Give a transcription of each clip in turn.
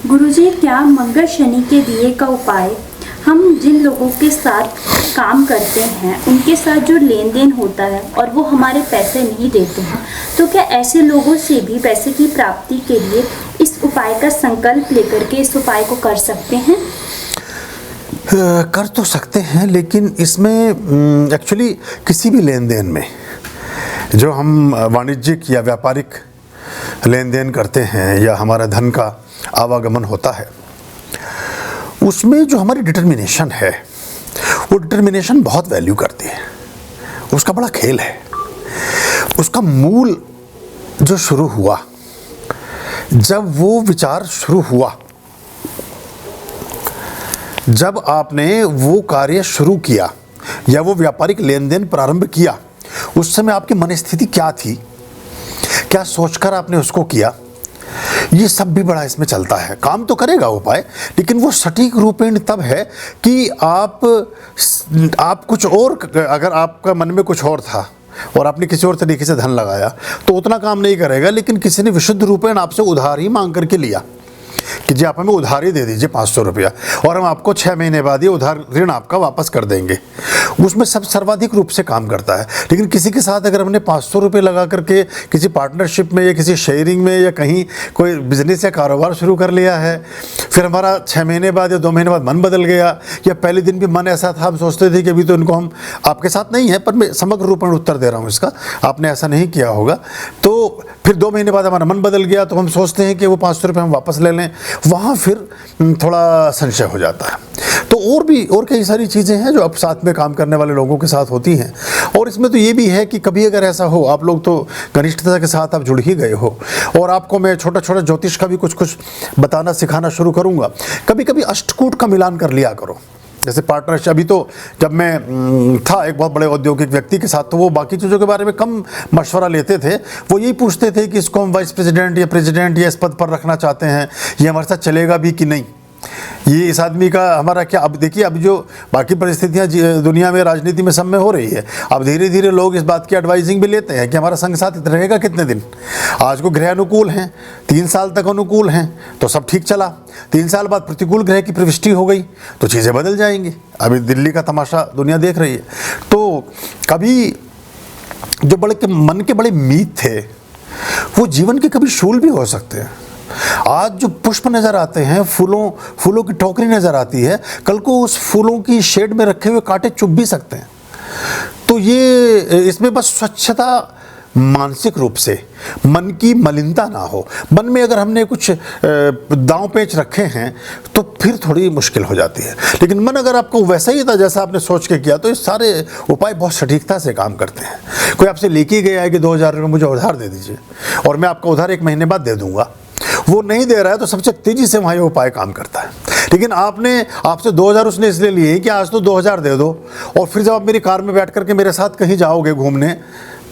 गुरुजी, क्या मंगल शनि के दिए का उपाय हम जिन लोगों के साथ काम करते हैं उनके साथ जो लेन देन होता है और वो हमारे पैसे नहीं देते हैं, तो क्या ऐसे लोगों से भी पैसे की प्राप्ति के लिए इस उपाय का संकल्प लेकर के इस उपाय को कर सकते हैं? कर तो सकते हैं, लेकिन इसमें एक्चुअली किसी भी लेन देन में जो हम वाणिज्यिक या व्यापारिक लेन देन करते हैं या हमारा धन का आवागमन होता है, उसमें जो हमारी डिटर्मिनेशन है वो डिटर्मिनेशन बहुत वैल्यू करती है। उसका बड़ा खेल है। उसका मूल जो शुरू हुआ, जब वो विचार शुरू हुआ, जब आपने वो कार्य शुरू किया या वो व्यापारिक लेन देन प्रारंभ किया, उस समय आपकी मनस्थिति क्या थी, क्या सोचकर आपने उसको किया, ये सब भी बड़ा इसमें चलता है। काम तो करेगा उपाय, लेकिन वो सटीक रूपेण तब है कि आप कुछ और, अगर आपका मन में कुछ और था और आपने किसी और तरीके से धन लगाया तो उतना काम नहीं करेगा। लेकिन किसी ने विशुद्ध रूपेण आपसे उधार ही मांग करके लिया कि जी आप हमें उधार ही दे दीजिए 500 रुपया और हम आपको 6 महीने बाद ये उधार ऋण आपका वापस कर देंगे, उसमें सब सर्वाधिक रूप से काम करता है। लेकिन किसी के साथ अगर हमने 500 रुपये लगा करके किसी पार्टनरशिप में या किसी शेयरिंग में या कहीं कोई बिजनेस या कारोबार शुरू कर लिया है, फिर हमारा 6 महीने बाद या 2 महीने बाद मन बदल गया, या पहले दिन भी मन ऐसा था, हम सोचते थे कि अभी तो इनको हम, आपके साथ नहीं है पर मैं समग्र रूप में उत्तर दे रहा हूँ इसका, आपने ऐसा नहीं किया होगा, तो फिर 2 महीने बाद हमारा मन बदल गया तो हम सोचते हैं कि वो 500 रुपये हम वापस ले लें, वहाँ फिर थोड़ा संशय हो जाता है। तो और कई सारी चीज़ें हैं जो अब साथ में काम करने वाले लोगों के साथ होती हैं। और इसमें तो ये भी है कि कभी अगर ऐसा हो, आप लोग तो घनिष्ठता के साथ आप जुड़ ही गए हो, और आपको मैं छोटा छोटा ज्योतिष का भी कुछ बताना सिखाना शुरू करूँगा। कभी कभी अष्टकूट का मिलान कर लिया करो। जैसे पार्टनरशिप, अभी तो जब मैं था एक बहुत बड़े औद्योगिक व्यक्ति के साथ, तो वो बाकी चीज़ों के बारे में कम मशवरा लेते थे। वो यही पूछते थे कि इसको हम वाइस प्रेसिडेंट या प्रेसिडेंट या इस पद पर रखना चाहते हैं, ये हमारे साथ चलेगा भी कि नहीं, ये इस आदमी का हमारा क्या। अब देखिए, अब जो बाकी परिस्थितियां दुनिया में, राजनीति में, सब में हो रही है, अब धीरे धीरे लोग इस बात की एडवाइजिंग भी लेते हैं कि हमारा संग साथ रहेगा कितने दिन। आज को ग्रह अनुकूल हैं, 3 साल तक अनुकूल हैं तो सब ठीक चला, 3 साल बाद प्रतिकूल ग्रह की प्रविष्टि हो गई तो चीज़ें बदल जाएंगी। अभी दिल्ली का तमाशा दुनिया देख रही है। तो कभी जो मन के बड़े मीत थे वो जीवन के कभी शूल भी हो सकते हैं। आज जो पुष्प नज़र आते हैं, फूलों की टोकरी नज़र आती है, कल को उस फूलों की शेड में रखे हुए कांटे चुभ भी सकते हैं। तो ये इसमें बस स्वच्छता, मानसिक रूप से मन की मलिनता ना हो। मन में अगर हमने कुछ दांव पेच रखे हैं तो फिर थोड़ी मुश्किल हो जाती है। लेकिन मन अगर आपको वैसा ही था जैसा आपने सोच के किया, तो ये सारे उपाय बहुत सटीकता से काम करते हैं। कोई आपसे लेके गया है कि 2000 रुपये मुझे उधार दे दीजिए और मैं आपका उधार 1 महीने बाद दे दूंगा, वो नहीं दे रहा है तो सबसे तेजी से वहाँ ये उपाय काम करता है। लेकिन आपसे 2000 उसने इसलिए लिए कि आज तो 2000 दे दो, और फिर जब आप मेरी कार में बैठ करके मेरे साथ कहीं जाओगे घूमने,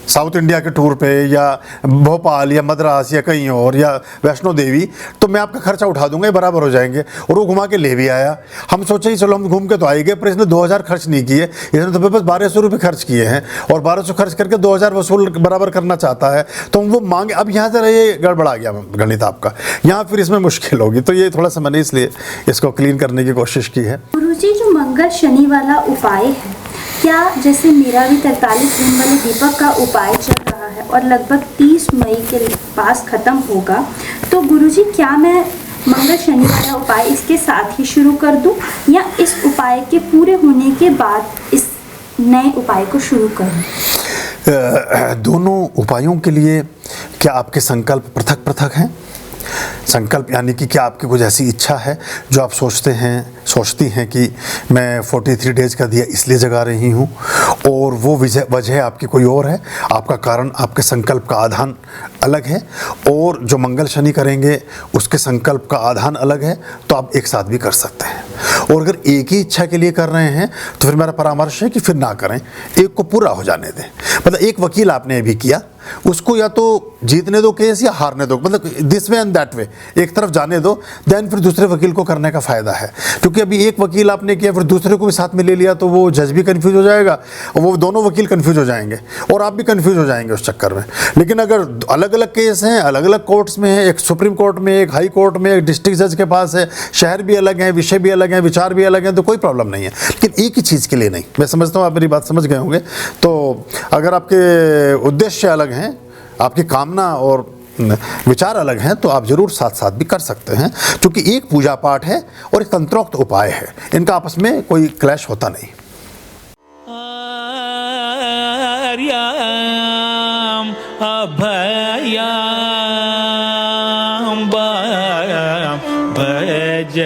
साउथ इंडिया के टूर पे या भोपाल या मद्रास या कहीं और या वैष्णो देवी, तो मैं आपका खर्चा उठा दूंगा, ये बराबर हो जाएंगे। और वो घुमा के ले भी आया। हम सोचे ही चलो हम घूम के तो आएंगे, पर इसने 2000 खर्च नहीं किए, इसने तो बस 1200 रुपये खर्च किए हैं, और 1200 खर्च करके 2000 वसूल बराबर करना चाहता है, तो हम वो मांगे। अब यहाँ से ये गड़बड़ा गया गणित आपका, यहाँ फिर इसमें मुश्किल होगी। तो ये थोड़ा सा मैंने इसलिए इसको क्लीन करने की कोशिश की है। गुरुजी, जो मंगल शनि वाला उपाय है, क्या जैसे मेरा भी 43 दिन वाले दीपक का उपाय चल रहा है और लगभग 30 मई के पास ख़त्म होगा, तो गुरुजी क्या मैं मंगल शनि वाला उपाय इसके साथ ही शुरू कर दूं या इस उपाय के पूरे होने के बाद इस नए उपाय को शुरू करूं? दोनों उपायों के लिए क्या आपके संकल्प पृथक पृथक हैं? संकल्प यानी कि क्या आपकी कुछ ऐसी इच्छा है जो आप सोचती हैं कि मैं 43 डेज का दिया इसलिए जगा रही हूँ, और वो वजह आपकी कोई और है, आपका कारण, आपके संकल्प का आधान अलग है, और जो मंगल शनि करेंगे उसके संकल्प का आधान अलग है, तो आप एक साथ भी कर सकते हैं। और अगर एक ही इच्छा के लिए कर रहे हैं तो फिर मेरा परामर्श है कि फिर ना करें, एक को पूरा हो जाने दें। मतलब एक वकील आपने अभी किया, उसको या तो जीतने दो केस या हारने दो, मतलब this way and that way, एक तरफ जाने दो, देन फिर दूसरे वकील को करने का फ़ायदा है। क्योंकि अभी एक वकील आपने किया फिर दूसरे को भी साथ में ले लिया तो वो जज भी कंफ्यूज हो जाएगा और वो दोनों वकील कंफ्यूज हो जाएंगे और आप भी कंफ्यूज हो जाएंगे उस चक्कर में। लेकिन अगर अलग अलग केस हैं, अलग अलग कोर्ट्स में है, एक सुप्रीम कोर्ट में, एक हाई कोर्ट में, एक डिस्ट्रिक्ट जज के पास है, शहर भी अलग हैं, विषय भी अलग हैं, विचार भी अलग हैं, तो कोई प्रॉब्लम नहीं है। लेकिन एक ही चीज़ के लिए नहीं, मैं समझता हूँ आप मेरी बात समझ गए होंगे। तो अगर आपके उद्देश्य अलग हैं, आपकी कामना और विचार अलग हैं, तो आप जरूर साथ साथ भी कर सकते हैं, क्योंकि एक पूजा पाठ है और एक तंत्रोक्त उपाय है, इनका आपस में कोई क्लैश होता नहीं। आर्याम अभयाम भज